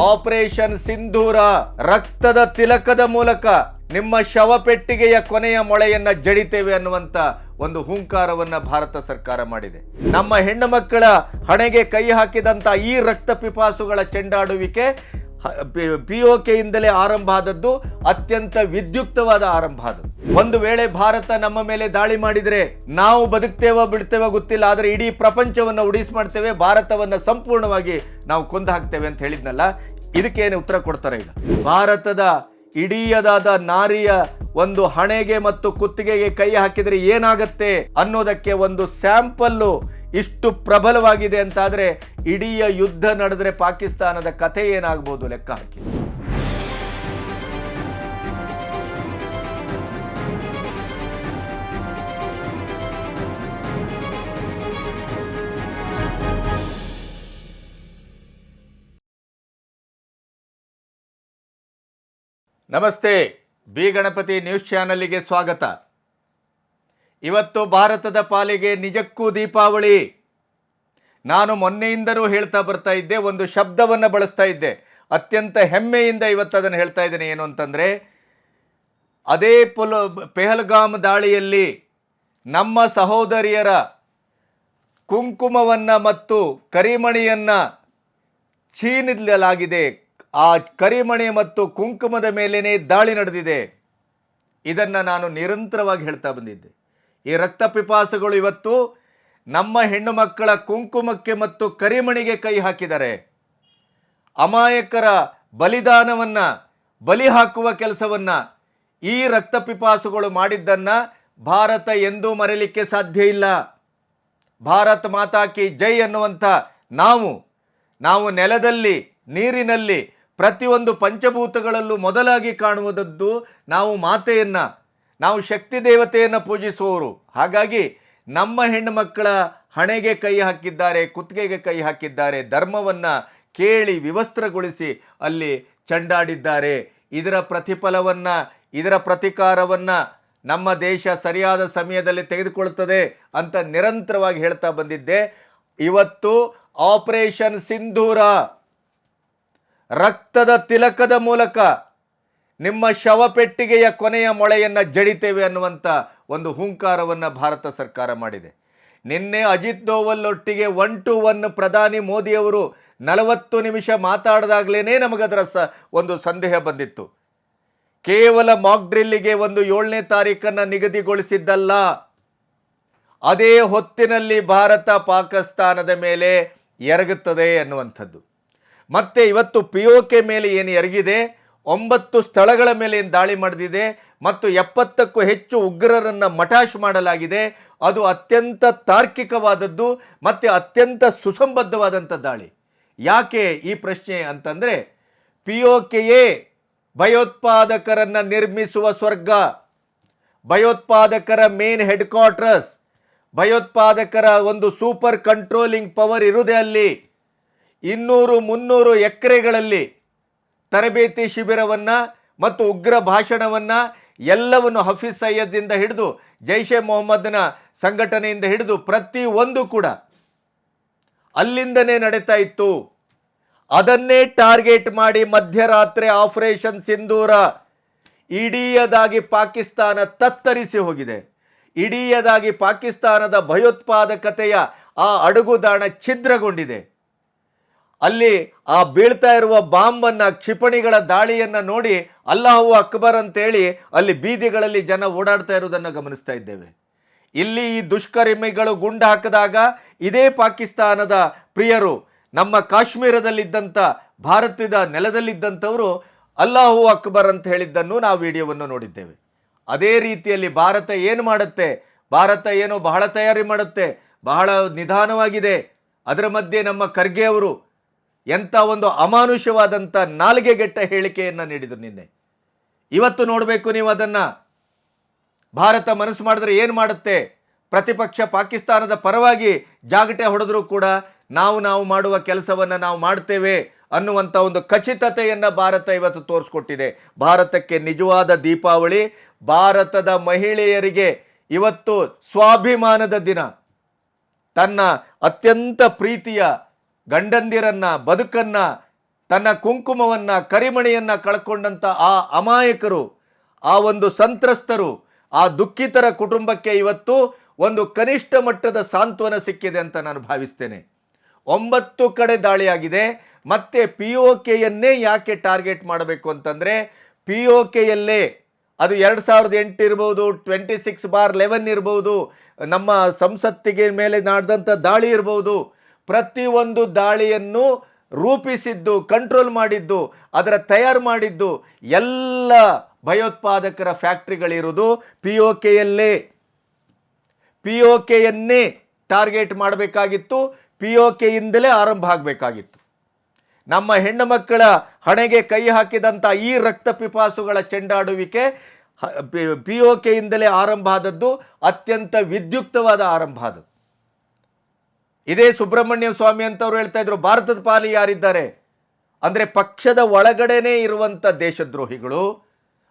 Operation ಸಿಂಧೂರ ರಕ್ತದ ತಿಲಕದ ಮೂಲಕ ನಿಮ್ಮ ಶವಪೆಟ್ಟಿಗೆಯ ಕೊನೆಯ ಮೊಳೆಯನ್ನ ಜಡಿತೇವೆ ಅನ್ನುವಂತ ಒಂದು ಹುಂಕಾರವನ್ನ ಭಾರತ ಸರ್ಕಾರ ಮಾಡಿದೆ. ನಮ್ಮ ಹೆಣ್ಣು ಮಕ್ಕಳ ಹಣೆಗೆ ಕೈ ಹಾಕಿದಂತ ಈ ರಕ್ತ ಪಿಪಾಸುಗಳ ಚೆಂಡಾಡುವಿಕೆ ಪಿಒಕೆಯಿಂದಲೇ ಆರಂಭ ಆದದ್ದು, ಅತ್ಯಂತ ವಿದ್ಯುಕ್ತವಾದ ಆರಂಭ ಆದದ್ದು. ಒಂದು ವೇಳೆ ಭಾರತ ನಮ್ಮ ಮೇಲೆ ದಾಳಿ ಮಾಡಿದ್ರೆ ನಾವು ಬದುಕ್ತೇವ ಬಿಡ್ತೇವ ಗೊತ್ತಿಲ್ಲ, ಆದರೆ ಇಡೀ ಪ್ರಪಂಚವನ್ನ ಉಡಿಸ್ ಮಾಡ್ತೇವೆ, ಭಾರತವನ್ನ ಸಂಪೂರ್ಣವಾಗಿ ನಾವು ಕೊಂದು ಹಾಕ್ತೇವೆ ಅಂತ ಹೇಳಿದ್ನಲ್ಲ, ಇದಕ್ಕೇನು ಉತ್ತರ ಕೊಡ್ತಾರೆ ಈಗ? ಭಾರತದ ಇಡೀಯದಾದ ನಾರಿಯ ಒಂದು ಹಣೆಗೆ ಮತ್ತು ಕುತ್ತಿಗೆಗೆ ಕೈ ಹಾಕಿದ್ರೆ ಏನಾಗತ್ತೆ ಅನ್ನೋದಕ್ಕೆ ಒಂದು ಸ್ಯಾಂಪಲ್ಲು ಇಷ್ಟು ಪ್ರಬಲವಾಗಿದೆ ಅಂತಾದ್ರೆ ಇಡೀ ಯುದ್ಧ ನಡೆದ್ರೆ ಪಾಕಿಸ್ತಾನದ ಕಥೆ ಏನಾಗಬಹುದು ಲೆಕ್ಕ ಹಾಕಿ. ನಮಸ್ತೆ, ಬಿ ಗಣಪತಿ ನ್ಯೂಸ್ ಚಾನಲ್ಗೆ ಸ್ವಾಗತ. ಇವತ್ತು ಭಾರತದ ಪಾಲಿಗೆ ನಿಜಕ್ಕೂ ದೀಪಾವಳಿ. ನಾನು ಮೊನ್ನೆಯಿಂದನೂ ಹೇಳ್ತಾ ಬರ್ತಾ ಇದ್ದೆ, ಒಂದು ಶಬ್ದವನ್ನು ಬಳಸ್ತಾ ಇದ್ದೆ, ಅತ್ಯಂತ ಹೆಮ್ಮೆಯಿಂದ ಇವತ್ತು ಅದನ್ನು ಹೇಳ್ತಾ ಇದ್ದೇನೆ. ಏನು ಅಂತಂದರೆ, ಅದೇ ಪೆಹಲ್ಗಾಮ್ ದಾಳಿಯಲ್ಲಿ ನಮ್ಮ ಸಹೋದರಿಯರ ಕುಂಕುಮವನ್ನು ಮತ್ತು ಕರಿಮಣಿಯನ್ನು ಚೀನಿಸಲಾಗಿದೆ. ಆ ಕರಿಮಣಿ ಮತ್ತು ಕುಂಕುಮದ ಮೇಲೇ ದಾಳಿ ನಡೆದಿದೆ. ಇದನ್ನು ನಾನು ನಿರಂತರವಾಗಿ ಹೇಳ್ತಾ ಬಂದಿದ್ದೆ. ಈ ರಕ್ತ ಪಿಪಾಸುಗಳು ಇವತ್ತು ನಮ್ಮ ಹೆಣ್ಣು ಮಕ್ಕಳ ಕುಂಕುಮಕ್ಕೆ ಮತ್ತು ಕರಿಮಣಿಗೆ ಕೈ ಹಾಕಿದ್ದಾರೆ. ಅಮಾಯಕರ ಬಲಿದಾನವನ್ನು ಬಲಿ ಹಾಕುವ ಕೆಲಸವನ್ನು ಈ ರಕ್ತ ಪಿಪಾಸುಗಳು ಮಾಡಿದ್ದನ್ನು ಭಾರತ ಎಂದೂ ಮರೆಯಲಿಕ್ಕೆ ಸಾಧ್ಯ ಇಲ್ಲ. ಭಾರತ್ ಮಾತಾ ಕಿ ಜೈ ಅನ್ನುವಂಥ ನಾವು ನೆಲದಲ್ಲಿ, ನೀರಿನಲ್ಲಿ, ಪ್ರತಿಯೊಂದು ಪಂಚಭೂತಗಳಲ್ಲೂ ಮೊದಲಾಗಿ ಕಾಣುವುದದ್ದು ನಾವು ಮಾತೆಯನ್ನು, ನಾವು ಶಕ್ತಿ ದೇವತೆಯನ್ನು ಪೂಜಿಸುವವರು. ಹಾಗಾಗಿ ನಮ್ಮ ಹೆಣ್ಣು ಮಕ್ಕಳ ಹಣೆಗೆ ಕೈ ಹಾಕಿದ್ದಾರೆ, ಕುತ್ತಿಗೆಗೆ ಕೈ ಹಾಕಿದ್ದಾರೆ, ಧರ್ಮವನ್ನು ಕೇಳಿ ವಿವಸ್ತ್ರಗೊಳಿಸಿ ಅಲ್ಲಿ ಚಂಡಾಡಿದ್ದಾರೆ. ಇದರ ಪ್ರತಿಫಲವನ್ನು, ಇದರ ಪ್ರತಿಕಾರವನ್ನು ನಮ್ಮ ದೇಶ ಸರಿಯಾದ ಸಮಯದಲ್ಲಿ ತೆಗೆದುಕೊಳ್ಳುತ್ತದೆ ಅಂತ ನಿರಂತರವಾಗಿ ಹೇಳ್ತಾ ಬಂದಿದ್ದೆ. ಇವತ್ತು ಆಪರೇಷನ್ ಸಿಂಧೂರ ರಕ್ತದ ತಿಲಕದ ಮೂಲಕ ನಿಮ್ಮ ಶವಪೆಟ್ಟಿಗೆಯ ಕೊನೆಯ ಮೊಳೆಯನ್ನು ಜಡಿತೇವೆ ಅನ್ನುವಂಥ ಒಂದು ಹುಂಕಾರವನ್ನು ಭಾರತ ಸರ್ಕಾರ ಮಾಡಿದೆ. ನಿನ್ನೆ ಅಜಿತ್ ದೋವಲ್ ಒಟ್ಟಿಗೆ 1-to-1 ಪ್ರಧಾನಿ ಮೋದಿಯವರು 40 ನಿಮಿಷ ಮಾತಾಡಿದಾಗಲೇ ನಮಗದರ ಒಂದು ಸಂದೇಹ ಬಂದಿತ್ತು. ಕೇವಲ ಮಾಕ್ ಡ್ರಿಲ್ಲಿಗೆ ಒಂದು 7ನೇ ತಾರೀಖನ್ನು ನಿಗದಿಗೊಳಿಸಿದ್ದಲ್ಲ, ಅದೇ ಹೊತ್ತಿನಲ್ಲಿ ಭಾರತ ಪಾಕಿಸ್ತಾನದ ಮೇಲೆ ಎರಗುತ್ತದೆ ಅನ್ನುವಂಥದ್ದು. ಮತ್ತೆ ಇವತ್ತು ಪಿಒಕೆ ಮೇಲೆ ಏನು ಎರಗಿದೆ, 9 ಸ್ಥಳಗಳ ಮೇಲೆ ಏನು ದಾಳಿ ಮಾಡಿದೆ ಮತ್ತು 70ಕ್ಕೂ ಹೆಚ್ಚು ಉಗ್ರರನ್ನು ಮಟಾಶ್ ಮಾಡಲಾಗಿದೆ. ಅದು ಅತ್ಯಂತ ತಾರ್ಕಿಕವಾದದ್ದು ಮತ್ತು ಅತ್ಯಂತ ಸುಸಂಬದ್ಧವಾದಂಥ ದಾಳಿ. ಯಾಕೆ ಈ ಪ್ರಶ್ನೆ ಅಂತಂದರೆ, ಪಿಒಕೆಯೇ ಭಯೋತ್ಪಾದಕರನ್ನು ನಿರ್ಮಿಸುವ ಸ್ವರ್ಗ, ಭಯೋತ್ಪಾದಕರ ಮೇನ್ ಹೆಡ್ ಕ್ವಾರ್ಟರ್ಸ್, ಭಯೋತ್ಪಾದಕರ ಒಂದು ಸೂಪರ್ ಕಂಟ್ರೋಲಿಂಗ್ ಪವರ್ ಇರುವುದೇ ಅಲ್ಲಿ. 200-300 ಎಕರೆಗಳಲ್ಲಿ ತರಬೇತಿ ಶಿಬಿರವನ್ನು ಮತ್ತು ಉಗ್ರ ಭಾಷಣವನ್ನು ಎಲ್ಲವನ್ನು ಹಫೀಜ್ ಸಯ್ಯದ್ದಿಂದ ಹಿಡಿದು ಜೈಷೆ ಮೊಹಮ್ಮದ್ನ ಸಂಘಟನೆಯಿಂದ ಹಿಡಿದು ಪ್ರತಿಯೊಂದು ಕೂಡ ಅಲ್ಲಿಂದನೇ ನಡೀತಾ ಇತ್ತು. ಅದನ್ನೇ ಟಾರ್ಗೆಟ್ ಮಾಡಿ ಮಧ್ಯರಾತ್ರಿ ಆಪರೇಷನ್ ಸಿಂಧೂರ ಇಡೀಯದಾಗಿ ಪಾಕಿಸ್ತಾನ ತತ್ತರಿಸಿ ಹೋಗಿದೆ. ಇಡೀಯದಾಗಿ ಪಾಕಿಸ್ತಾನದ ಭಯೋತ್ಪಾದಕತೆಯ ಆ ಅಡುಗುದಾಣ ಛಿದ್ರಗೊಂಡಿದೆ. ಅಲ್ಲಿ ಆ ಬೀಳ್ತಾ ಇರುವ ಬಾಂಬನ್ನು, ಕ್ಷಿಪಣಿಗಳ ದಾಳಿಯನ್ನು ನೋಡಿ ಅಲ್ಲಾಹು ಅಕ್ಬರ್ ಅಂತೇಳಿ ಅಲ್ಲಿ ಬೀದಿಗಳಲ್ಲಿ ಜನ ಓಡಾಡ್ತಾ ಇರೋದನ್ನು ಗಮನಿಸ್ತಾ ಇದ್ದೇವೆ. ಇಲ್ಲಿ ಈ ದುಷ್ಕರ್ಮಿಗಳು ಗುಂಡು ಹಾಕಿದಾಗ ಇದೇ ಪಾಕಿಸ್ತಾನದ ಪ್ರಿಯರು ನಮ್ಮ ಕಾಶ್ಮೀರದಲ್ಲಿದ್ದಂಥ, ಭಾರತದ ನೆಲದಲ್ಲಿದ್ದಂಥವರು ಅಲ್ಲಾಹು ಅಕ್ಬರ್ ಅಂತ ಹೇಳಿದ್ದನ್ನು ನಾವು ವಿಡಿಯೋವನ್ನು ನೋಡಿದ್ದೇವೆ. ಅದೇ ರೀತಿಯಲ್ಲಿ ಭಾರತ ಏನು ಮಾಡುತ್ತೆ, ಭಾರತ ಏನೋ ಬಹಳ ತಯಾರಿ ಮಾಡುತ್ತೆ, ಬಹಳ ನಿಧಾನವಾಗಿದೆ. ಅದರ ಮಧ್ಯೆ ನಮ್ಮ ಖರ್ಗೆ ಅವರು ಎಂಥ ಒಂದು ಅಮಾನುಷವಾದಂಥ ನಾಲಿಗೆಗೆಟ್ಟ ಹೇಳಿಕೆಯನ್ನು ನೀಡಿದರು ನಿನ್ನೆ. ಇವತ್ತು ನೋಡಬೇಕು ನೀವು ಅದನ್ನು. ಭಾರತ ಮನಸ್ಸು ಮಾಡಿದ್ರೆ ಏನು ಮಾಡುತ್ತೆ? ಪ್ರತಿಪಕ್ಷ ಪಾಕಿಸ್ತಾನದ ಪರವಾಗಿ ಜಾಗಟೆ ಹೊಡೆದರೂ ಕೂಡ ನಾವು ಮಾಡುವ ಕೆಲಸವನ್ನು ನಾವು ಮಾಡ್ತೇವೆ ಅನ್ನುವಂಥ ಒಂದು ಖಚಿತತೆಯನ್ನು ಭಾರತ ಇವತ್ತು ತೋರಿಸ್ಕೊಟ್ಟಿದೆ. ಭಾರತಕ್ಕೆ ನಿಜವಾದ ದೀಪಾವಳಿ. ಭಾರತದ ಮಹಿಳೆಯರಿಗೆ ಇವತ್ತು ಸ್ವಾಭಿಮಾನದ ದಿನ. ತನ್ನ ಅತ್ಯಂತ ಪ್ರೀತಿಯ ಗಂಡಂದಿರನ್ನ, ಬದುಕನ್ನು ತನ್ನ ಕುಂಕುಮವನ್ನು ಕರಿಮಣಿಯನ್ನು ಕಳ್ಕೊಂಡಂಥ ಆ ಅಮಾಯಕರು, ಆ ಒಂದು ಸಂತ್ರಸ್ತರು, ಆ ದುಃಖಿತರ ಕುಟುಂಬಕ್ಕೆ ಇವತ್ತು ಒಂದು ಕನಿಷ್ಠ ಮಟ್ಟದ ಸಾಂತ್ವನ ಸಿಕ್ಕಿದೆ ಅಂತ ನಾನು ಭಾವಿಸ್ತೇನೆ. 9 ಕಡೆ ದಾಳಿಯಾಗಿದೆ. ಮತ್ತೆ POKಯನ್ನೇ ಯಾಕೆ ಟಾರ್ಗೆಟ್ ಮಾಡಬೇಕು ಅಂತಂದರೆ, POKಯಲ್ಲೇ ಅದು 2008 ಇರ್ಬೋದು, 26/11 ಇರ್ಬೋದು, ನಮ್ಮ ಸಂಸತ್ತಿಗೆ ಮೇಲೆ ನಡೆದಂಥ ದಾಳಿ ಇರ್ಬೋದು, ಪ್ರತಿಯೊಂದು ದಾಳಿಯನ್ನು ರೂಪಿಸಿದ್ದು, ಕಂಟ್ರೋಲ್ ಮಾಡಿದ್ದು, ಅದರ ತಯಾರು ಮಾಡಿದ್ದು ಎಲ್ಲ ಭಯೋತ್ಪಾದಕರ ಫ್ಯಾಕ್ಟ್ರಿಗಳಿರೋದು POKಯಲ್ಲೇ. POKಯನ್ನೇ ಟಾರ್ಗೆಟ್ ಮಾಡಬೇಕಾಗಿತ್ತು, POKಯಿಂದಲೇ ಆರಂಭ ಆಗಬೇಕಾಗಿತ್ತು. ನಮ್ಮ ಹೆಣ್ಣು ಮಕ್ಕಳ ಹಣೆಗೆ ಕೈ ಹಾಕಿದಂಥ ಈ ರಕ್ತ ಪಿಪಾಸುಗಳ ಚೆಂಡಾಡುವಿಕೆ POKಯಿಂದಲೇ ಆರಂಭ ಆದದ್ದು, ಅತ್ಯಂತ ವಿದ್ಯುಕ್ತವಾದ ಆರಂಭ ಅದು. ಇದೇ ಸುಬ್ರಹ್ಮಣ್ಯ ಸ್ವಾಮಿ ಅಂತವ್ರು ಹೇಳ್ತಾ ಇದ್ರು, ಭಾರತದ ಪಾಲಿ ಯಾರಿದ್ದಾರೆ ಅಂದರೆ ಪಕ್ಷದ ಒಳಗಡೆನೇ ಇರುವಂಥ ದೇಶದ್ರೋಹಿಗಳು,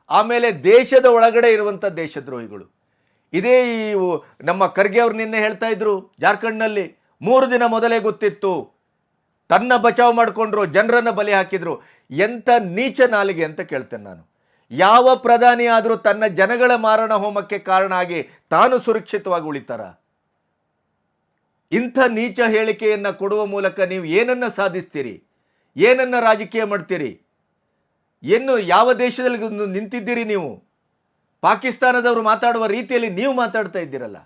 ಆಮೇಲೆ ದೇಶದ ಒಳಗಡೆ ಇರುವಂಥ ದೇಶದ್ರೋಹಿಗಳು. ಇದೇ ನಮ್ಮ ಖರ್ಗೆ ಅವ್ರು ನಿನ್ನೆ ಹೇಳ್ತಾ ಇದ್ರು, ಜಾರ್ಖಂಡ್ನಲ್ಲಿ 3 ದಿನ ಮೊದಲೇ ಗೊತ್ತಿತ್ತು, ತನ್ನ ಬಚಾವ್ ಮಾಡಿಕೊಂಡ್ರು, ಜನರನ್ನು ಬಲಿ ಹಾಕಿದ್ರು. ಎಂಥ ನೀಚ ನಾಲಿಗೆ ಅಂತ ಕೇಳ್ತೇನೆ ನಾನು. ಯಾವ ಪ್ರಧಾನಿ ಆದರೂ ತನ್ನ ಜನಗಳ ಮಾರಣ ಹೋಮಕ್ಕೆ ಕಾರಣ ಆಗಿ ತಾನು ಸುರಕ್ಷಿತವಾಗಿ ಉಳಿತಾರ? ಇಂಥ ನೀಚ ಹೇಳಿಕೆಯನ್ನು ಕೊಡುವ ಮೂಲಕ ನೀವು ಏನನ್ನು ಸಾಧಿಸ್ತೀರಿ? ಏನನ್ನು ರಾಜಕೀಯ ಮಾಡ್ತೀರಿ? ಯಾವ ದೇಶದಲ್ಲಿ ನಿಂತಿದ್ದೀರಿ ನೀವು? ಪಾಕಿಸ್ತಾನದವರು ಮಾತಾಡುವ ರೀತಿಯಲ್ಲಿ ನೀವು ಮಾತಾಡ್ತಾ ಇದ್ದೀರಲ್ಲ.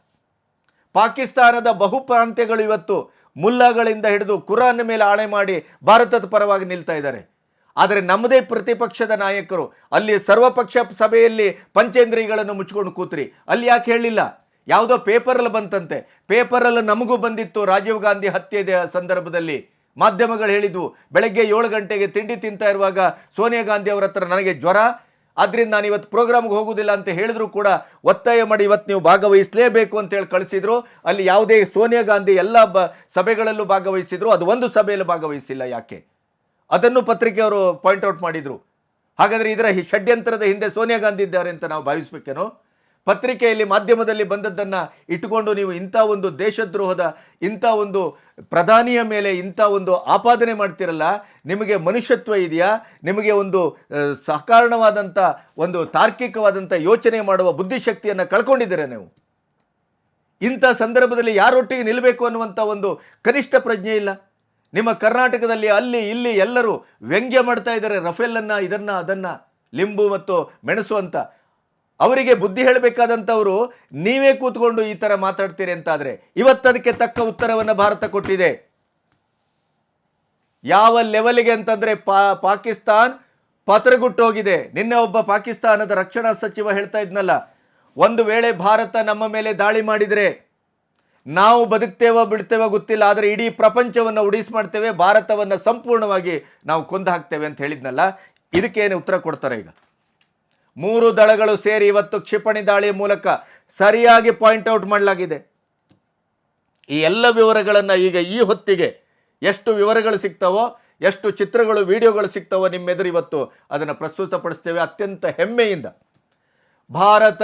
ಪಾಕಿಸ್ತಾನದ ಬಹುಪ್ರಾಂತ್ಯಗಳು ಇವತ್ತು ಮುಲ್ಲಾಗಳಿಂದ ಹಿಡಿದು ಕುರಾನ್ ಮೇಲೆ ಆಣೆ ಮಾಡಿ ಭಾರತದ ಪರವಾಗಿ ನಿಲ್ತಾ ಇದ್ದಾರೆ. ಆದರೆ ನಮ್ಮದೇ ಪ್ರತಿಪಕ್ಷದ ನಾಯಕರು ಅಲ್ಲಿ ಸರ್ವಪಕ್ಷ ಸಭೆಯಲ್ಲಿ ಪಂಚೇಂದ್ರಿಯಗಳನ್ನು ಮುಚ್ಕೊಂಡು ಕೂತ್ರಿ. ಅಲ್ಲಿ ಯಾಕೆ ಹೇಳಿಲ್ಲ? ಯಾವುದೋ ಪೇಪರಲ್ಲಿ ಬಂತಂತೆ. ಪೇಪರಲ್ಲಿ ನಮಗೂ ಬಂದಿತ್ತು. ರಾಜೀವ್ ಗಾಂಧಿ ಹತ್ಯೆ ಸಂದರ್ಭದಲ್ಲಿ ಮಾಧ್ಯಮಗಳು ಹೇಳಿದ್ವು, ಬೆಳಗ್ಗೆ 7 ಗಂಟೆಗೆ ತಿಂಡಿ ತಿಂತಾ ಇರುವಾಗ ಸೋನಿಯಾ ಗಾಂಧಿ ಅವರ ಹತ್ರ ನನಗೆ ಜ್ವರ, ಆದ್ದರಿಂದ ನಾನು ಇವತ್ತು ಪ್ರೋಗ್ರಾಮ್ಗೆ ಹೋಗೋದಿಲ್ಲ ಅಂತ ಹೇಳಿದ್ರು ಕೂಡ ಒತ್ತಾಯ ಮಾಡಿ ಇವತ್ತು ನೀವು ಭಾಗವಹಿಸಲೇಬೇಕು ಅಂತೇಳಿ ಕಳಿಸಿದ್ರು. ಅಲ್ಲಿ ಯಾವುದೇ ಸೋನಿಯಾ ಗಾಂಧಿ ಎಲ್ಲ ಸಭೆಗಳಲ್ಲೂ ಭಾಗವಹಿಸಿದ್ರು, ಅದು ಒಂದು ಸಭೆಯಲ್ಲಿ ಭಾಗವಹಿಸಿಲ್ಲ. ಯಾಕೆ? ಅದನ್ನು ಪತ್ರಿಕೆಯವರು ಪಾಯಿಂಟ್ಔಟ್ ಮಾಡಿದರು. ಹಾಗಾದರೆ ಇದರ ಷಡ್ಯಂತ್ರದ ಹಿಂದೆ ಸೋನಿಯಾ ಗಾಂಧಿ ಇದ್ದಾರೆ ಅಂತ ನಾವು ಭಾವಿಸ್ಬೇಕೇನೋ? ಪತ್ರಿಕೆಯಲ್ಲಿ ಮಾಧ್ಯಮದಲ್ಲಿ ಬಂದದ್ದನ್ನು ಇಟ್ಟುಕೊಂಡು ನೀವು ಇಂಥ ಒಂದು ದೇಶದ್ರೋಹದ, ಇಂಥ ಒಂದು ಪ್ರಧಾನಿಯ ಮೇಲೆ ಇಂಥ ಒಂದು ಆಪಾದನೆ ಮಾಡ್ತಿರಲ್ಲ. ನಿಮಗೆ ಮನುಷ್ಯತ್ವ ಇದೆಯಾ? ನಿಮಗೆ ಒಂದು ಸಕಾರಣವಾದಂಥ ಒಂದು ತಾರ್ಕಿಕವಾದಂಥ ಯೋಚನೆ ಮಾಡುವ ಬುದ್ಧಿಶಕ್ತಿಯನ್ನು ಕಳ್ಕೊಂಡಿದ್ದೀರಾ ನೀವು? ಇಂಥ ಸಂದರ್ಭದಲ್ಲಿ ಯಾರೊಟ್ಟಿಗೆ ನಿಲ್ಲಬೇಕು ಅನ್ನುವಂಥ ಒಂದು ಕನಿಷ್ಠ ಪ್ರಜ್ಞೆ ಇಲ್ಲ ನಿಮ್ಮ ಕರ್ನಾಟಕದಲ್ಲಿ. ಅಲ್ಲಿ ಇಲ್ಲಿ ಎಲ್ಲರೂ ವ್ಯಂಗ್ಯ ಮಾಡ್ತಾ ಇದ್ದಾರೆ, ರಫೇಲನ್ನು, ಇದನ್ನು ಅದನ್ನು, ಲಿಂಬು ಮತ್ತು ಮೆಣಸು ಅಂತ. ಅವರಿಗೆ ಬುದ್ಧಿ ಹೇಳಬೇಕಾದಂಥವರು ನೀವೇ ಕೂತ್ಕೊಂಡು ಈ ಥರ ಮಾತಾಡ್ತೀರಿ ಅಂತಾದರೆ ಇವತ್ತದಕ್ಕೆ ತಕ್ಕ ಉತ್ತರವನ್ನು ಭಾರತ ಕೊಟ್ಟಿದೆ. ಯಾವ ಲೆವೆಲ್ಗೆ ಅಂತಂದರೆ ಪಾಕಿಸ್ತಾನ್ ಪತ್ರಗುಟ್ಟೋಗಿದೆ. ನಿನ್ನೆ ಒಬ್ಬ ಪಾಕಿಸ್ತಾನದ ರಕ್ಷಣಾ ಸಚಿವ ಹೇಳ್ತಾ ಇದ್ನಲ್ಲ, ಒಂದು ವೇಳೆ ಭಾರತ ನಮ್ಮ ಮೇಲೆ ದಾಳಿ ಮಾಡಿದರೆ ನಾವು ಬದುಕ್ತೇವೋ ಬಿಡ್ತೇವೋ ಗೊತ್ತಿಲ್ಲ, ಆದರೆ ಇಡೀ ಪ್ರಪಂಚವನ್ನು ಉಡಿಸ್ ಮಾಡ್ತೇವೆ, ಭಾರತವನ್ನು ಸಂಪೂರ್ಣವಾಗಿ ನಾವು ಕೊಂದು ಹಾಕ್ತೇವೆ ಅಂತ ಹೇಳಿದ್ನಲ್ಲ. ಇದಕ್ಕೇನು ಉತ್ತರ ಕೊಡ್ತಾರೆ? ಈಗ 3 ದಳಗಳು ಸೇರಿ ಇವತ್ತು ಕ್ಷಿಪಣಿ ದಾಳಿಯ ಮೂಲಕ ಸರಿಯಾಗಿ ಪಾಯಿಂಟ್ಔಟ್ ಮಾಡಲಾಗಿದೆ. ಈ ಎಲ್ಲ ವಿವರಗಳನ್ನು ಈಗ ಈ ಹೊತ್ತಿಗೆ ಎಷ್ಟು ವಿವರಗಳು ಸಿಗ್ತಾವೋ, ಎಷ್ಟು ಚಿತ್ರಗಳು ವಿಡಿಯೋಗಳು ಸಿಗ್ತಾವೋ ನಿಮ್ಮೆದುರು ಇವತ್ತು ಅದನ್ನು ಪ್ರಸ್ತುತಪಡಿಸ್ತೇವೆ ಅತ್ಯಂತ ಹೆಮ್ಮೆಯಿಂದ. ಭಾರತ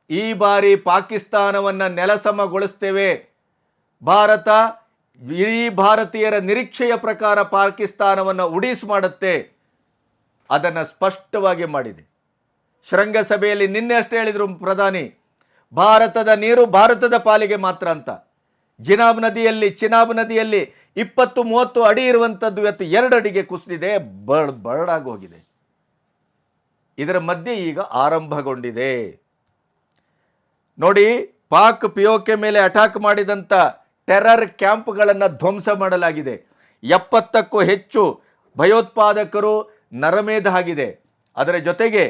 ಈ ಬಾರಿ ಪಾಕಿಸ್ತಾನವನ್ನು ನೆಲಸಮಗೊಳಿಸ್ತೇವೆ. ಭಾರತ ಇಡೀ ಭಾರತೀಯರ ನಿರೀಕ್ಷೆಯ ಪ್ರಕಾರ ಪಾಕಿಸ್ತಾನವನ್ನು ಉಡೀಸ್ ಮಾಡುತ್ತೆ. ಅದನ್ನು ಸ್ಪಷ್ಟವಾಗಿ ಮಾಡಿದೆ. ಶೃಂಗಸಭೆಯಲ್ಲಿ ನಿನ್ನೆ ಅಷ್ಟೇ ಹೇಳಿದರು ಪ್ರಧಾನಿ, ಭಾರತದ ನೀರು ಭಾರತದ ಪಾಲಿಗೆ ಮಾತ್ರ ಅಂತ. ಚಿನಾಬ್ ನದಿಯಲ್ಲಿ 20-30 ಅಡಿ ಇರುವಂಥದ್ದು ಇವತ್ತು 2 ಅಡಿಗೆ ಕುಸಿದಿದೆ, ಬರಡಾಗಿ ಹೋಗಿದೆ. ಇದರ ಮಧ್ಯೆ ಈಗ ಆರಂಭಗೊಂಡಿದೆ ನೋಡಿ. ಪಾಕ್ POK ಮೇಲೆ ಅಟ್ಯಾಕ್ ಮಾಡಿದಂಥ ಟೆರರ್ ಕ್ಯಾಂಪ್ಗಳನ್ನು ಧ್ವಂಸ ಮಾಡಲಾಗಿದೆ. 70ಕ್ಕೂ ಹೆಚ್ಚು ಭಯೋತ್ಪಾದಕರು ನರಮೇಧ ಆಗಿದೆ. ಅದರ ಜೊತೆಗೆ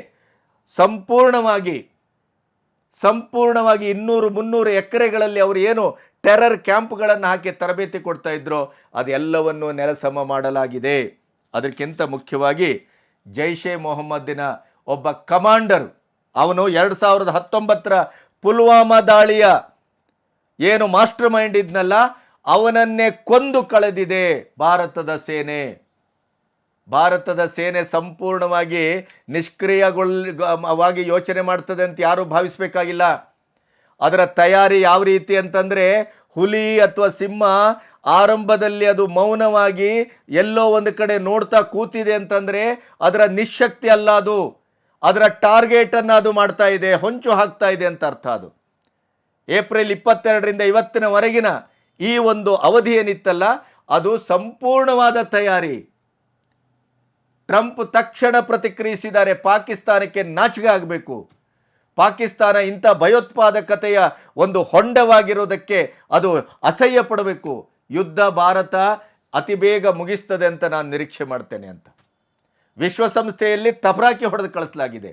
ಸಂಪೂರ್ಣವಾಗಿ 200-300 ಎಕರೆಗಳಲ್ಲಿ ಅವರು ಏನು ಟೆರರ್ ಕ್ಯಾಂಪ್ಗಳನ್ನು ಹಾಕಿ ತರಬೇತಿ ಕೊಡ್ತಾ ಇದ್ರೋ ಅದೆಲ್ಲವನ್ನು ನೆಲಸಮ ಮಾಡಲಾಗಿದೆ. ಅದಕ್ಕಿಂತ ಮುಖ್ಯವಾಗಿ ಜೈಷೆ ಮೊಹಮ್ಮದಿನ ಒಬ್ಬ ಕಮಾಂಡರ್, ಅವನು 2019ರ ಪುಲ್ವಾಮಾ ದಾಳಿಯ ಏನು ಮಾಸ್ಟರ್ ಮೈಂಡ್ ಇದ್ನಲ್ಲ, ಅವನನ್ನೇ ಕೊಂದು ಕಳೆದಿದೆ ಭಾರತದ ಸೇನೆ ಸಂಪೂರ್ಣವಾಗಿ ನಿಷ್ಕ್ರಿಯವಾಗಿ ಯೋಚನೆ ಮಾಡ್ತದೆ ಅಂತ ಯಾರೂ ಭಾವಿಸಬೇಕಾಗಿಲ್ಲ. ಅದರ ತಯಾರಿ ಯಾವ ರೀತಿ ಅಂತಂದರೆ, ಹುಲಿ ಅಥವಾ ಸಿಂಹ ಆರಂಭದಲ್ಲಿ ಅದು ಮೌನವಾಗಿ ಎಲ್ಲೋ ಒಂದು ಕಡೆ ನೋಡ್ತಾ ಕೂತಿದೆ ಅಂತಂದರೆ ಅದರ ನಿಶಕ್ತಿ ಅಲ್ಲ, ಅದು ಅದರ ಟಾರ್ಗೆಟನ್ನು ಅದು ಮಾಡ್ತಾ ಇದೆ, ಹೊಂಚು ಹಾಕ್ತಾ ಇದೆ ಅಂತ ಅರ್ಥ. ಅದು ಏಪ್ರಿಲ್ 22ರಿಂದ ಇವತ್ತಿನವರೆಗಿನ ಈ ಒಂದು ಅವಧಿ ಏನಿತ್ತಲ್ಲ, ಅದು ಸಂಪೂರ್ಣವಾದ ತಯಾರಿ. ಟ್ರಂಪ್ ತಕ್ಷಣ ಪ್ರತಿಕ್ರಿಯಿಸಿದ್ದಾರೆ, ಪಾಕಿಸ್ತಾನಕ್ಕೆ ನಾಚಿಕೆ ಆಗಬೇಕು, ಪಾಕಿಸ್ತಾನ ಇಂಥ ಭಯೋತ್ಪಾದಕತೆಯ ಒಂದು ಹೊಂಡವಾಗಿರೋದಕ್ಕೆ ಅದು ಅಸಹ್ಯ ಪಡಬೇಕು, ಯುದ್ಧ ಭಾರತ ಅತಿ ಬೇಗ ಮುಗಿಸ್ತದೆ ಅಂತ ನಾನು ನಿರೀಕ್ಷೆ ಮಾಡ್ತೇನೆ ಅಂತ ವಿಶ್ವಸಂಸ್ಥೆಯಲ್ಲಿ ತಬರಾಕಿ ಹೊಡೆದು ಕಳಿಸಲಾಗಿದೆ.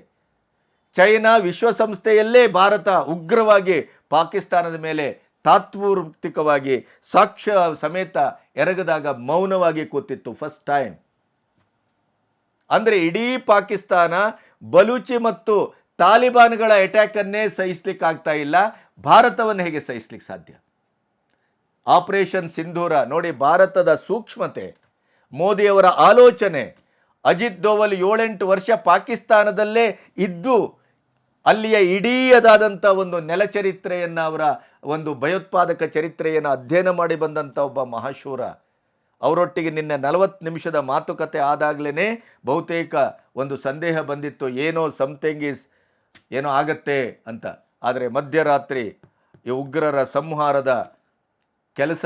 ಚೈನಾ ವಿಶ್ವಸಂಸ್ಥೆಯಲ್ಲೇ ಭಾರತ ಉಗ್ರವಾಗಿ ಪಾಕಿಸ್ತಾನದ ಮೇಲೆ ತಾತ್ಪೂರ್ತಿಕವಾಗಿ ಸಾಕ್ಷ್ಯ ಸಮೇತ ಎರಗದಾಗ ಮೌನವಾಗಿ ಕೂತಿತ್ತು ಫಸ್ಟ್ ಟೈಮ್. ಅಂದರೆ ಇಡೀ ಪಾಕಿಸ್ತಾನ ಬಲೂಚಿ ಮತ್ತು ತಾಲಿಬಾನ್ಗಳ ಅಟ್ಯಾಕನ್ನೇ ಸಹಿಸ್ಲಿಕ್ಕೆ ಆಗ್ತಾ ಇಲ್ಲ, ಭಾರತವನ್ನು ಹೇಗೆ ಸಹಿಸ್ಲಿಕ್ಕೆ ಸಾಧ್ಯ? ಆಪರೇಷನ್ ಸಿಂಧೂರ ನೋಡಿ, ಭಾರತದ ಸೂಕ್ಷ್ಮತೆ, ಮೋದಿಯವರ ಆಲೋಚನೆ. ಅಜಿತ್ ದೋವಲ್ 7-8 ವರ್ಷ ಪಾಕಿಸ್ತಾನದಲ್ಲೇ ಇದ್ದು ಅಲ್ಲಿಯ ಇಡೀದಾದಂಥ ಒಂದು ನೆಲಚರಿತ್ರೆಯನ್ನು, ಅವರ ಒಂದು ಭಯೋತ್ಪಾದಕ ಚರಿತ್ರೆಯನ್ನು ಅಧ್ಯಯನ ಮಾಡಿ ಬಂದಂಥ ಒಬ್ಬ ಮಹಾಶೂರ. ಅವರೊಟ್ಟಿಗೆ ನಿನ್ನೆ 40 ನಿಮಿಷದ ಮಾತುಕತೆ ಆದಾಗಲೇ ಬಹುತೇಕ ಒಂದು ಸಂದೇಹ ಬಂದಿತ್ತು, ಏನೋ ಆಗತ್ತೆ ಅಂತ. ಆದರೆ ಮಧ್ಯರಾತ್ರಿ ಈ ಉಗ್ರರ ಸಂಹಾರದ ಕೆಲಸ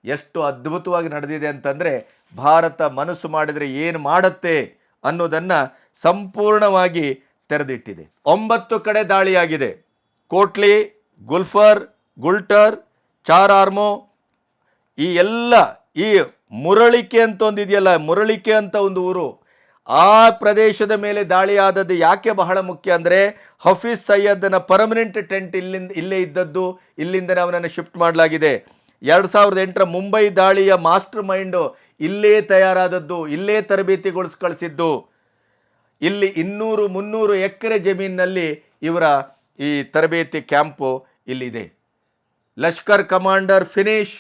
ಎಷ್ಟು ಅದ್ಭುತವಾಗಿ ನಡೆದಿದೆ ಅಂತಂದರೆ, ಭಾರತ ಮನಸ್ಸು ಮಾಡಿದರೆ ಏನು ಮಾಡುತ್ತೆ ಅನ್ನೋದನ್ನು ಸಂಪೂರ್ಣವಾಗಿ ತೆರೆದಿಟ್ಟಿದೆ. 9 ಕಡೆ ದಾಳಿಯಾಗಿದೆ. ಕೋಟ್ಲಿ, ಗುಲ್ಫರ್, ಗುಲ್ಟರ್, ಚಾರ್ ಆರ್ಮೋ, ಈ ಎಲ್ಲ ಈ ಮುರಳಿಕೆ ಅಂತ ಒಂದಿದೆಯಲ್ಲ, ಮುರಳಿಕೆ ಅಂತ ಒಂದು ಊರು, ಆ ಪ್ರದೇಶದ ಮೇಲೆ ದಾಳಿಯಾದದ್ದು ಯಾಕೆ ಬಹಳ ಮುಖ್ಯ ಅಂದರೆ, ಹಫೀಜ್ ಸಯ್ಯದ್ನ ಪರ್ಮನೆಂಟ್ ಟೆಂಟ್ ಇಲ್ಲೇ ಇದ್ದದ್ದು, ಇಲ್ಲಿಂದನೇ ಅವನನ್ನು ಶಿಫ್ಟ್ ಮಾಡಲಾಗಿದೆ. 2008ರ ಮುಂಬೈ ದಾಳಿಯ ಮಾಸ್ಟರ್ ಮೈಂಡು ಇಲ್ಲೇ ತಯಾರಾದದ್ದು, ಇಲ್ಲೇ ತರಬೇತಿಗೊಳಿಸಿ ಕಳಿಸಿದ್ದು. ಇಲ್ಲಿ 200-300 ಎಕರೆ ಜಮೀನಿನಲ್ಲಿ ಇವರ ಈ ತರಬೇತಿ ಕ್ಯಾಂಪು ಇಲ್ಲಿದೆ. ಲಷ್ಕರ್ ಕಮಾಂಡರ್ ಫಿನಿಶ್,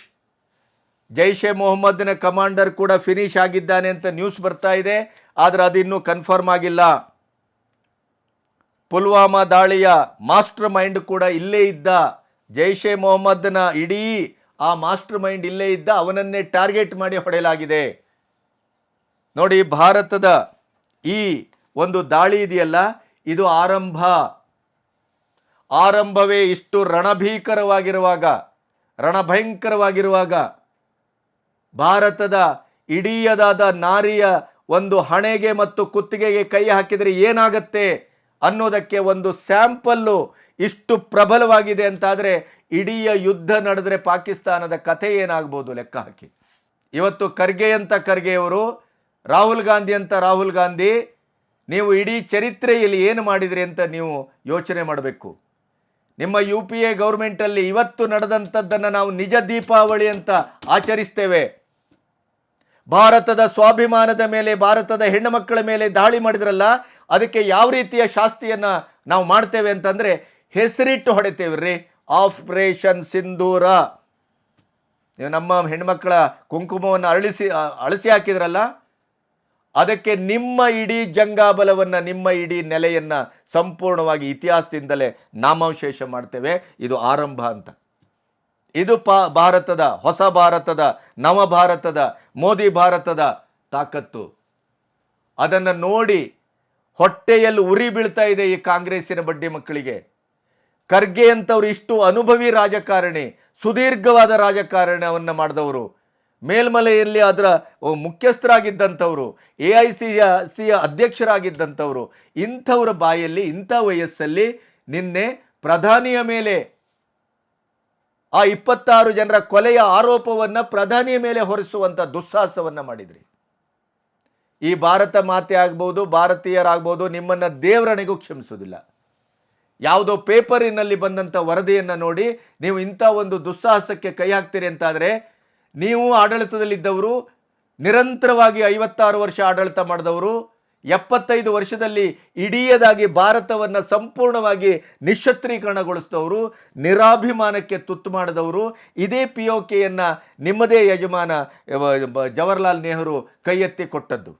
ಜೈಷ್ ಎ ಮೊಹಮ್ಮದ್ನ ಕಮಾಂಡರ್ ಕೂಡ ಫಿನಿಶ್ ಆಗಿದ್ದಾನೆ ಅಂತ ನ್ಯೂಸ್ ಬರ್ತಾ ಇದೆ, ಆದರೆ ಅದು ಇನ್ನೂ ಕನ್ಫರ್ಮ್ ಆಗಿಲ್ಲ. ಪುಲ್ವಾಮಾ ದಾಳಿಯ ಮಾಸ್ಟರ್ ಮೈಂಡ್ ಕೂಡ ಇಲ್ಲೇ ಇದ್ದ, ಜೈಷ್ ಎ ಮೊಹಮ್ಮದ್ನ ಇಡೀ ಆ ಮಾಸ್ಟರ್ ಮೈಂಡ್ ಇಲ್ಲೇ ಇದ್ದ, ಅವನನ್ನೇ ಟಾರ್ಗೆಟ್ ಮಾಡಿ ಹೊಡೆಯಲಾಗಿದೆ. ನೋಡಿ, ಭಾರತದ ಈ ಒಂದು ದಾಳಿ ಇದೆಯಲ್ಲ, ಇದು ಆರಂಭವೇ ಇಷ್ಟು ರಣಭಯಂಕರವಾಗಿರುವಾಗ ಭಾರತದ ಇಡೀಯದಾದ ನಾರಿಯ ಒಂದು ಹಣೆಗೆ ಮತ್ತು ಕುತ್ತಿಗೆಗೆ ಕೈ ಹಾಕಿದರೆ ಏನಾಗತ್ತೆ ಅನ್ನೋದಕ್ಕೆ ಒಂದು ಸ್ಯಾಂಪಲ್ಲು ಇಷ್ಟು ಪ್ರಬಲವಾಗಿದೆ ಅಂತಾದರೆ, ಇಡೀ ಯುದ್ಧ ನಡೆದರೆ ಪಾಕಿಸ್ತಾನದ ಕಥೆ ಏನಾಗ್ಬೋದು ಲೆಕ್ಕ ಹಾಕಿ. ಇವತ್ತು ಖರ್ಗೆಯವರು, ರಾಹುಲ್ ಗಾಂಧಿ, ನೀವು ಇಡೀ ಚರಿತ್ರೆಯಲ್ಲಿ ಏನು ಮಾಡಿದ್ರಿ ಅಂತ ನೀವು ಯೋಚನೆ ಮಾಡಬೇಕು. ನಿಮ್ಮ UPA ಗೌರ್ಮೆಂಟಲ್ಲಿ ಇವತ್ತು ನಡೆದಂಥದ್ದನ್ನು ನಾವು ನಿಜ ದೀಪಾವಳಿ ಅಂತ ಆಚರಿಸ್ತೇವೆ. ಭಾರತದ ಸ್ವಾಭಿಮಾನದ ಮೇಲೆ, ಭಾರತದ ಹೆಣ್ಣು ಮಕ್ಕಳ ಮೇಲೆ ದಾಳಿ ಮಾಡಿದ್ರಲ್ಲ, ಅದಕ್ಕೆ ಯಾವ ರೀತಿಯ ಶಾಸ್ತಿಯನ್ನು ನಾವು ಮಾಡ್ತೇವೆ ಅಂತಂದರೆ, ಹೆಸರಿಟ್ಟು ಹೊಡಿತೇವೆ ರೀ, ಆಪರೇಷನ್ ಸಿಂಧೂರ. ನೀವು ನಮ್ಮ ಹೆಣ್ಮಕ್ಕಳ ಕುಂಕುಮವನ್ನು ಅಳಿಸಿ ಹಾಕಿದ್ರಲ್ಲ, ಅದಕ್ಕೆ ನಿಮ್ಮ ಇಡೀ ಜಂಗಾಬಲವನ್ನು, ನಿಮ್ಮ ಇಡೀ ನೆಲೆಯನ್ನು ಸಂಪೂರ್ಣವಾಗಿ ಇತಿಹಾಸದಿಂದಲೇ ನಾಮಾವಶೇಷ ಮಾಡ್ತೇವೆ. ಇದು ಆರಂಭ ಅಂತ. ಇದು ಭಾರತದ, ಹೊಸ ಭಾರತದ, ನವ ಭಾರತದ, ಮೋದಿ ಭಾರತದ ತಾಕತ್ತು. ಅದನ್ನು ನೋಡಿ ಹೊಟ್ಟೆಯಲ್ಲಿ ಉರಿ ಬೀಳ್ತಾ ಇದೆ ಈ ಕಾಂಗ್ರೆಸ್ಸಿನ ಬಡ್ಡಿ ಮಕ್ಕಳಿಗೆ. ಖರ್ಗೆ ಅಂತವ್ರು ಇಷ್ಟು ಅನುಭವಿ ರಾಜಕಾರಣಿ, ಸುದೀರ್ಘವಾದ ರಾಜಕಾರಣವನ್ನು ಮಾಡಿದವರು, ಮೇಲ್ಮಲೆಯಲ್ಲಿ ಅದರ ಮುಖ್ಯಸ್ಥರಾಗಿದ್ದಂಥವರು, AICC ಅಧ್ಯಕ್ಷರಾಗಿದ್ದಂಥವರು, ಇಂಥವರ ಬಾಯಲ್ಲಿ ಇಂಥ ವಯಸ್ಸಲ್ಲಿ ನಿನ್ನೆ ಪ್ರಧಾನಿಯ ಮೇಲೆ ಆ 26 ಜನರ ಕೊಲೆಯ ಆರೋಪವನ್ನು ಪ್ರಧಾನಿಯ ಮೇಲೆ ಹೊರಿಸುವಂಥ ದುಸ್ಸಾಹಸವನ್ನು ಮಾಡಿದ್ರಿ. ಈ ಭಾರತ ಮಾತೆ ಆಗ್ಬೋದು, ಭಾರತೀಯರಾಗ್ಬೋದು, ನಿಮ್ಮನ್ನು ದೇವರನಿಗೂ ಕ್ಷಮಿಸೋದಿಲ್ಲ. ಯಾವುದೋ ಪೇಪರಿನಲ್ಲಿ ಬಂದಂಥ ವರದಿಯನ್ನು ನೋಡಿ ನೀವು ಇಂಥ ಒಂದು ದುಸ್ಸಾಹಸಕ್ಕೆ ಕೈ ಹಾಕ್ತೀರಿ ಅಂತಾದರೆ, ನೀವು ಆಡಳಿತದಲ್ಲಿದ್ದವರು, ನಿರಂತರವಾಗಿ 56 ವರ್ಷ ಆಡಳಿತ ಮಾಡಿದವರು, 75 ವರ್ಷದಲ್ಲಿ ಇಡೀಯದಾಗಿ ಭಾರತವನ್ನು ಸಂಪೂರ್ಣವಾಗಿ ನಿಶ್ಶತ್ರೀಕರಣಗೊಳಿಸಿದವರು, ನಿರಾಭಿಮಾನಕ್ಕೆ ತುತ್ತು ಮಾಡಿದವರು, ಇದೇ POKಯನ್ನು ನಿಮ್ಮದೇ ಯಜಮಾನ ಜವಾಹರ್ಲಾಲ್ ನೆಹರು ಕೈ ಎತ್ತಿ ಕೊಟ್ಟದ್ದು,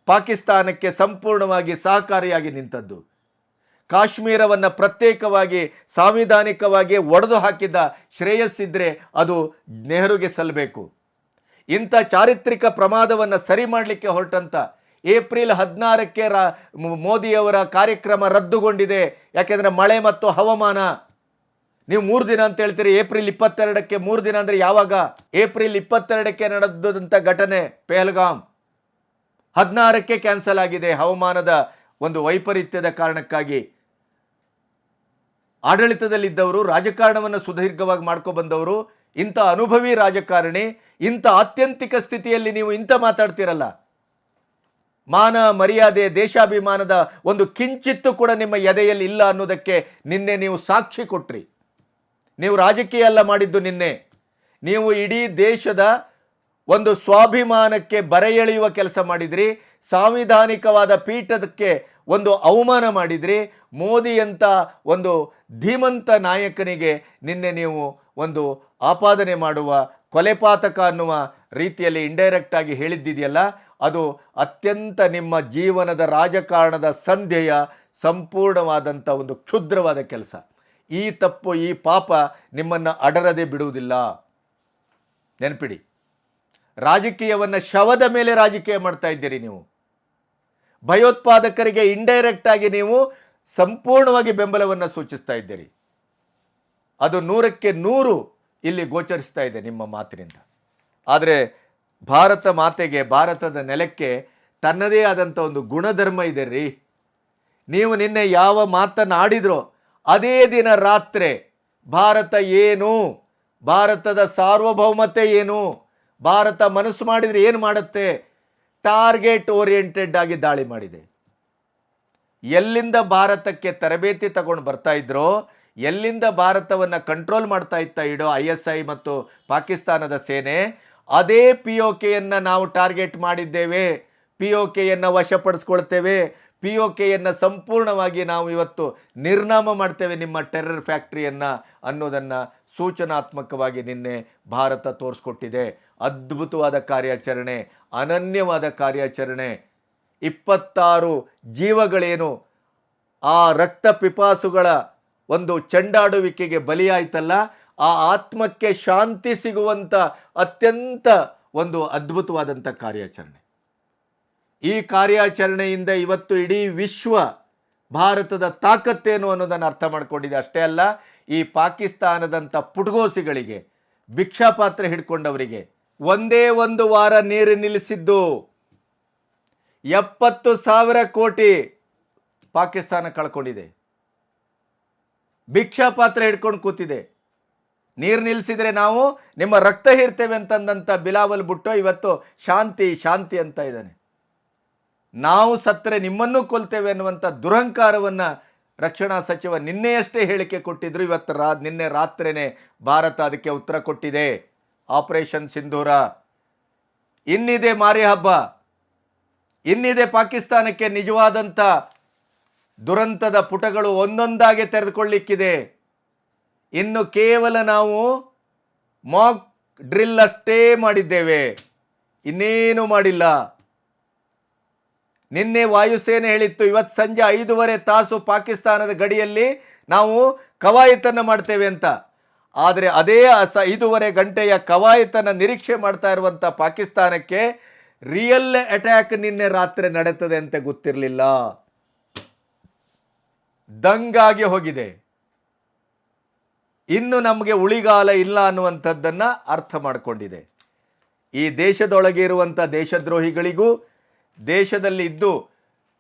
ಪಾಕಿಸ್ತಾನಕ್ಕೆ ಸಂಪೂರ್ಣವಾಗಿ ಸಹಕಾರಿಯಾಗಿ ನಿಂತದ್ದು. ಕಾಶ್ಮೀರವನ್ನು ಪ್ರತ್ಯೇಕವಾಗಿ ಸಾಂವಿಧಾನಿಕವಾಗಿ ಒಡೆದು ಹಾಕಿದ್ದ ಶ್ರೇಯಸ್ಸಿದ್ರೆ ಅದು ನೆಹರುಗೆ ಸಲ್ಲಬೇಕು. ಇಂಥ ಚಾರಿತ್ರಿಕ ಪ್ರಮಾದವನ್ನು ಸರಿ ಮಾಡಲಿಕ್ಕೆ ಹೊರಟಂತ ಏಪ್ರಿಲ್ 16ಕ್ಕೆ ಮೋದಿಯವರ ಕಾರ್ಯಕ್ರಮ ರದ್ದುಗೊಂಡಿದೆ. ಯಾಕೆಂದರೆ ಮಳೆ ಮತ್ತು ಹವಾಮಾನ. ನೀವು 3 ದಿನ ಅಂತ ಹೇಳ್ತೀರಿ, ಏಪ್ರಿಲ್ 22ಕ್ಕೆ 3 ದಿನ ಅಂದರೆ ಯಾವಾಗ? ಏಪ್ರಿಲ್ 22ಕ್ಕೆ ನಡೆದಂಥ ಘಟನೆ ಪೆಹಲ್ಗಾಮ್. 16ಕ್ಕೆ ಕ್ಯಾನ್ಸಲ್ ಆಗಿದೆ ಹವಾಮಾನದ ಒಂದು ವೈಪರೀತ್ಯದ ಕಾರಣಕ್ಕಾಗಿ. ಆಡಳಿತದಲ್ಲಿದ್ದವರು, ರಾಜಕಾರಣವನ್ನು ಸುದೀರ್ಘವಾಗಿ ಮಾಡ್ಕೊಬಂದವರು, ಇಂಥ ಅನುಭವಿ ರಾಜಕಾರಣಿ, ಇಂಥ ಆತ್ಯಂತಿಕ ಸ್ಥಿತಿಯಲ್ಲಿ ನೀವು ಇಂಥ ಮಾತಾಡ್ತಿರಲ್ಲ. ಮಾನ ಮರ್ಯಾದೆ ದೇಶಾಭಿಮಾನದ ಒಂದು ಕಿಂಚಿತ್ತು ಕೂಡ ನಿಮ್ಮ ಎದೆಯಲ್ಲಿ ಇಲ್ಲ ಅನ್ನೋದಕ್ಕೆ ನಿನ್ನೆ ನೀವು ಸಾಕ್ಷಿ ಕೊಟ್ರಿ. ನೀವು ರಾಜಕೀಯ ಅಲ್ಲ ಮಾಡಿದ್ದು, ನಿನ್ನೆ ನೀವು ಇಡೀ ದೇಶದ ಒಂದು ಸ್ವಾಭಿಮಾನಕ್ಕೆ ಬರೆ ಎಳೆಯುವ ಕೆಲಸ ಮಾಡಿದ್ರಿ. ಸಾಂವಿಧಾನಿಕವಾದ ಪೀಠಕ್ಕೆ ಒಂದು ಅವಮಾನ ಮಾಡಿದ್ರಿ. ಮೋದಿಯಂಥ ಒಂದು ಧೀಮಂತ ನಾಯಕನಿಗೆ ನಿನ್ನೆ ನೀವು ಒಂದು ಆಪಾದನೆ ಮಾಡುವ, ಕೊಲೆಪಾತಕ ಅನ್ನುವ ರೀತಿಯಲ್ಲಿ ಇಂಡೈರೆಕ್ಟ್ ಆಗಿ ಹೇಳಿದ್ದಿದೆಯಲ್ಲ, ಅದು ಅತ್ಯಂತ ನಿಮ್ಮ ಜೀವನದ ರಾಜಕಾರಣದ ಸಂಧ್ಯೆಯ ಸಂಪೂರ್ಣವಾದಂಥ ಒಂದು ಕ್ಷುದ್ರವಾದ ಕೆಲಸ. ಈ ತಪ್ಪು, ಈ ಪಾಪ ನಿಮ್ಮನ್ನು ಅಡರದೆ ಬಿಡುವುದಿಲ್ಲ. ನೆನಪಿಡಿ, ರಾಜಕೀಯವನ್ನು ಶವದ ಮೇಲೆ ರಾಜಕೀಯ ಮಾಡ್ತಾ ಇದ್ದೀರಿ ನೀವು. ಭಯೋತ್ಪಾದಕರಿಗೆ ಇಂಡೈರೆಕ್ಟ್ ಆಗಿ ನೀವು ಸಂಪೂರ್ಣವಾಗಿ ಬೆಂಬಲವನ್ನು ಸೂಚಿಸ್ತಾ ಇದ್ದೀರಿ. ಅದು 100ಕ್ಕೆ 100 ಇಲ್ಲಿ ಗೋಚರಿಸ್ತಾ ಇದೆ ನಿಮ್ಮ ಮಾತಿನಿಂದ. ಆದರೆ ಭಾರತ ಮಾತೆಗೆ, ಭಾರತದ ನೆಲಕ್ಕೆ ತನ್ನದೇ ಆದಂಥ ಒಂದು ಗುಣಧರ್ಮ ಇದೆ ರೀ. ನೀವು ನಿನ್ನೆ ಯಾವ ಮಾತನಾಡಿದ್ರೋ ಅದೇ ದಿನ ರಾತ್ರಿ ಭಾರತ ಏನು, ಭಾರತದ ಸಾರ್ವಭೌಮತೆ ಏನು, ಭಾರತ ಮನಸ್ಸು ಮಾಡಿದರೆ ಏನು ಮಾಡುತ್ತೆ, ಟಾರ್ಗೆಟ್ ಓರಿಯೆಂಟೆಡ್ ಆಗಿ ದಾಳಿ ಮಾಡಿದೆ. ಎಲ್ಲಿಂದ ಭಾರತಕ್ಕೆ ತರಬೇತಿ ತಗೊಂಡು ಬರ್ತಾ ಇದ್ರೋ, ಎಲ್ಲಿಂದ ಭಾರತವನ್ನು ಕಂಟ್ರೋಲ್ ಮಾಡ್ತಾ ಇಡೋ ISI ಮತ್ತು ಪಾಕಿಸ್ತಾನದ ಸೇನೆ, ಅದೇ POKಯನ್ನು ನಾವು ಟಾರ್ಗೆಟ್ ಮಾಡಿದ್ದೇವೆ. POKಯನ್ನು ವಶಪಡಿಸ್ಕೊಳ್ತೇವೆ. POKಯನ್ನು ಸಂಪೂರ್ಣವಾಗಿ ನಾವು ಇವತ್ತು ನಿರ್ನಾಮ ಮಾಡ್ತೇವೆ, ನಿಮ್ಮ ಟೆರರ್ ಫ್ಯಾಕ್ಟ್ರಿಯನ್ನು ಅನ್ನೋದನ್ನು ಸೂಚನಾತ್ಮಕವಾಗಿ ನಿನ್ನೆ ಭಾರತ ತೋರಿಸ್ಕೊಟ್ಟಿದೆ. ಅದ್ಭುತವಾದ ಕಾರ್ಯಾಚರಣೆ, ಅನನ್ಯವಾದ ಕಾರ್ಯಾಚರಣೆ. 26 ಜೀವಗಳೇನು ಆ ರಕ್ತ ಪಿಪಾಸುಗಳ ಒಂದು ಚೆಂಡಾಡುವಿಕೆಗೆ ಬಲಿಯಾಯ್ತಲ್ಲ, ಆ ಆತ್ಮಕ್ಕೆ ಶಾಂತಿ ಸಿಗುವಂಥ ಅತ್ಯಂತ ಒಂದು ಅದ್ಭುತವಾದಂಥ ಕಾರ್ಯಾಚರಣೆ. ಈ ಕಾರ್ಯಾಚರಣೆಯಿಂದ ಇವತ್ತು ಇಡೀ ವಿಶ್ವ ಭಾರತದ ತಾಕತ್ತೇನು ಅನ್ನೋದನ್ನು ಅರ್ಥ ಮಾಡ್ಕೊಂಡಿದೆ. ಅಷ್ಟೇ ಅಲ್ಲ, ಈ ಪಾಕಿಸ್ತಾನದಂಥ ಪುಟಗೋಸಿಗಳಿಗೆ, ಭಿಕ್ಷಾಪಾತ್ರೆ ಹಿಡ್ಕೊಂಡವರಿಗೆ ಒಂದೇ ಒಂದು ವಾರ ನೀರು ನಿಲ್ಲಿಸಿದ್ದು 70,000 ಕೋಟಿ ಪಾಕಿಸ್ತಾನ ಕಳ್ಕೊಂಡಿದೆ. ಭಿಕ್ಷಾಪಾತ್ರೆ ಹಿಡ್ಕೊಂಡು ಕೂತಿದೆ. ನೀರು ನಿಲ್ಲಿಸಿದರೆ ನಾವು ನಿಮ್ಮ ರಕ್ತ ಹೀರ್ತೇವೆ ಅಂತಂದಂಥ ಬಿಲಾವಲ್ ಭುಟ್ಟೋ ಇವತ್ತು ಶಾಂತಿ ಶಾಂತಿ ಅಂತ ಇದ್ದಾನೆ. ನಾವು ಸತ್ತರೆ ನಿಮ್ಮನ್ನೂ ಕೊಲ್ತೇವೆ ಅನ್ನುವಂಥ ದುರಹಂಕಾರವನ್ನು ರಕ್ಷಣಾ ಸಚಿವ ನಿನ್ನೆಯಷ್ಟೇ ಹೇಳಿಕೆ ಕೊಟ್ಟಿದ್ರು. ಇವತ್ತು ನಿನ್ನೆ ರಾತ್ರಿನೇ ಭಾರತ ಅದಕ್ಕೆ ಉತ್ತರ ಕೊಟ್ಟಿದೆ. ಆಪರೇಷನ್ ಸಿಂಧೂರ ಇನ್ನಿದೆ, ಮಾರಿ ಹಬ್ಬ ಇನ್ನಿದೆ. ಪಾಕಿಸ್ತಾನಕ್ಕೆ ನಿಜವಾದಂಥ ದುರಂತದ ಪುಟಗಳು ಒಂದೊಂದಾಗಿ ತೆರೆದುಕೊಳ್ಳಿಕ್ಕಿದೆ. ಇನ್ನು ಕೇವಲ ನಾವು ಮಾಕ್ ಡ್ರಿಲ್ ಅಷ್ಟೇ ಮಾಡಿದ್ದೇವೆ, ಇನ್ನೇನು ಮಾಡಿಲ್ಲ. ನಿನ್ನೆ ವಾಯುಸೇನೆ ಹೇಳಿತ್ತು, ಇವತ್ತು ಸಂಜೆ 5:15 ತಾಸು ಪಾಕಿಸ್ತಾನದ ಗಡಿಯಲ್ಲಿ ನಾವು ಕವಾಯತನ್ನು ಮಾಡ್ತೇವೆ ಅಂತ. ಆದರೆ ಅದೇ 5:15 ಗಂಟೆಯ ಕವಾಯತನ್ನು ನಿರೀಕ್ಷೆ ಮಾಡ್ತಾ ಇರುವಂಥ ಪಾಕಿಸ್ತಾನಕ್ಕೆ ರಿಯಲ್ ಅಟ್ಯಾಕ್ ನಿನ್ನೆ ರಾತ್ರಿ ನಡೆಯುತ್ತದೆ ಅಂತ ಗೊತ್ತಿರಲಿಲ್ಲ. ದಂಗಾಗಿ ಹೋಗಿದೆ. ಇನ್ನು ನಮಗೆ ಉಳಿಗಾಲ ಇಲ್ಲ ಅನ್ನುವಂಥದ್ದನ್ನು ಅರ್ಥ ಮಾಡಿಕೊಂಡಿದೆ. ಈ ದೇಶದೊಳಗೆ ಇರುವಂಥ ದೇಶದ್ರೋಹಿಗಳಿಗೂ, ದೇಶದಲ್ಲಿ ಇದ್ದು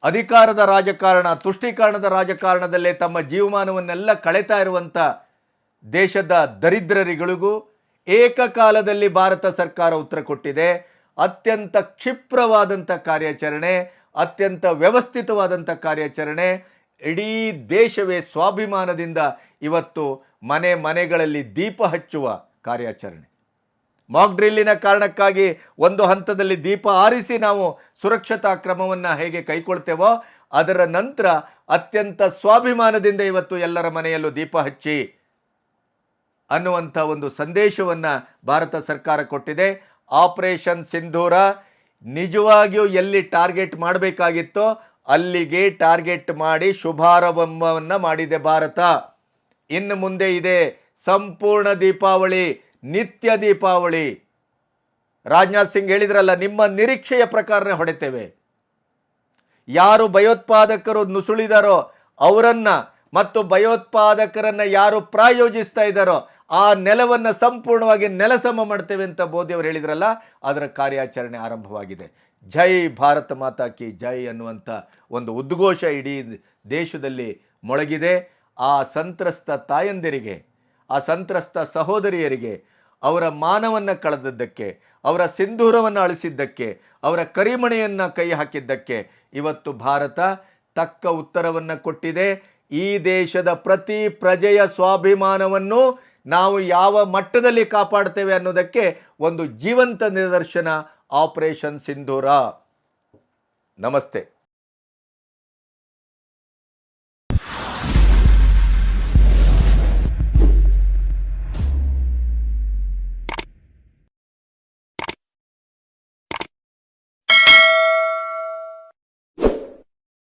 ಅಧಿಕಾರದ ರಾಜಕಾರಣ, ತುಷ್ಟೀಕರಣದ ರಾಜಕಾರಣದಲ್ಲೇ ತಮ್ಮ ಜೀವಮಾನವನ್ನೆಲ್ಲ ಕಳೆತಾ ಇರುವಂಥ ದೇಶದ ದರಿದ್ರರಿಗಳಿಗೂ ಏಕಕಾಲದಲ್ಲಿ ಭಾರತ ಸರ್ಕಾರ ಉತ್ತರ ಕೊಟ್ಟಿದೆ. ಅತ್ಯಂತ ಕ್ಷಿಪ್ರವಾದಂಥ ಕಾರ್ಯಾಚರಣೆ, ಅತ್ಯಂತ ವ್ಯವಸ್ಥಿತವಾದಂಥ ಕಾರ್ಯಾಚರಣೆ. ಇಡೀ ದೇಶವೇ ಸ್ವಾಭಿಮಾನದಿಂದ ಇವತ್ತು ಮನೆಗಳಲ್ಲಿ ದೀಪ ಹಚ್ಚುವ ಕಾರ್ಯಾಚರಣೆ. ಮಾಕ್ ಡ್ರಿಲ್ಲಿನ ಕಾರಣಕ್ಕಾಗಿ ಒಂದು ಹಂತದಲ್ಲಿ ದೀಪ ಆರಿಸಿ ನಾವು ಸುರಕ್ಷತಾ ಕ್ರಮವನ್ನು ಹೇಗೆ ಕೈಗೊಳ್ತೇವೋ, ಅದರ ನಂತರ ಅತ್ಯಂತ ಸ್ವಾಭಿಮಾನದಿಂದ ಇವತ್ತು ಎಲ್ಲರ ಮನೆಯಲ್ಲೂ ದೀಪ ಹಚ್ಚಿ ಅನ್ನುವಂಥ ಒಂದು ಸಂದೇಶವನ್ನು ಭಾರತ ಸರ್ಕಾರ ಕೊಟ್ಟಿದೆ. ಆಪರೇಷನ್ ಸಿಂಧೂರ ನಿಜವಾಗಿಯೂ ಎಲ್ಲಿ ಟಾರ್ಗೆಟ್ ಮಾಡಬೇಕಾಗಿತ್ತೋ ಅಲ್ಲಿಗೆ ಟಾರ್ಗೆಟ್ ಮಾಡಿ ಶುಭಾರಂಭವನ್ನು ಮಾಡಿದೆ ಭಾರತ. ಇನ್ನು ಮುಂದೆ ಇದೆ ಸಂಪೂರ್ಣ ದೀಪಾವಳಿ, ನಿತ್ಯ ದೀಪಾವಳಿ. ರಾಜನಾಥ್ ಸಿಂಗ್ ಹೇಳಿದ್ರಲ್ಲ, ನಿಮ್ಮ ನಿರೀಕ್ಷೆಯ ಪ್ರಕಾರನೇ ಹೊಡೆತೇವೆ. ಯಾರು ಭಯೋತ್ಪಾದಕರು ನುಸುಳಿದಾರೋ ಅವರನ್ನ ಮತ್ತು ಭಯೋತ್ಪಾದಕರನ್ನ ಯಾರು ಪ್ರಾಯೋಜಿಸ್ತಾ ಇದ್ದಾರೋ ಆ ನೆಲವನ್ನು ಸಂಪೂರ್ಣವಾಗಿ ನೆಲಸಮ ಮಾಡ್ತೇವೆ ಅಂತ ಮೋದಿ ಅವರು ಹೇಳಿದ್ರಲ್ಲ, ಅದರ ಕಾರ್ಯಾಚರಣೆ ಆರಂಭವಾಗಿದೆ. ಜೈ ಭಾರತ ಮಾತಾ ಕಿ ಜೈ ಅನ್ನುವಂಥ ಒಂದು ಉದ್ಘೋಷ ಇಡೀ ದೇಶದಲ್ಲಿ ಮೊಳಗಿದೆ. ಆ ಸಂತ್ರಸ್ತ ತಾಯಂದಿರಿಗೆ, ಆ ಸಂತ್ರಸ್ತ ಸಹೋದರಿಯರಿಗೆ ಅವರ ಮಾನವನ್ನು ಕಳೆದದ್ದಕ್ಕೆ, ಅವರ ಸಿಂಧೂರವನ್ನು ಅಳಿಸಿದ್ದಕ್ಕೆ, ಅವರ ಕರಿಮಣೆಯನ್ನು ಕೈ ಹಾಕಿದ್ದಕ್ಕೆ ಇವತ್ತು ಭಾರತ ತಕ್ಕ ಉತ್ತರವನ್ನು ಕೊಟ್ಟಿದೆ. ಈ ದೇಶದ ಪ್ರತಿ ಪ್ರಜೆಯ ಸ್ವಾಭಿಮಾನವನ್ನು ನಾವು ಯಾವ ಮಟ್ಟದಲ್ಲಿ ಕಾಪಾಡ್ತೇವೆ ಅನ್ನೋದಕ್ಕೆ ಒಂದು ಜೀವಂತ ನಿದರ್ಶನ ಆಪರೇಷನ್ ಸಿಂಧೂರ. ನಮಸ್ತೆ.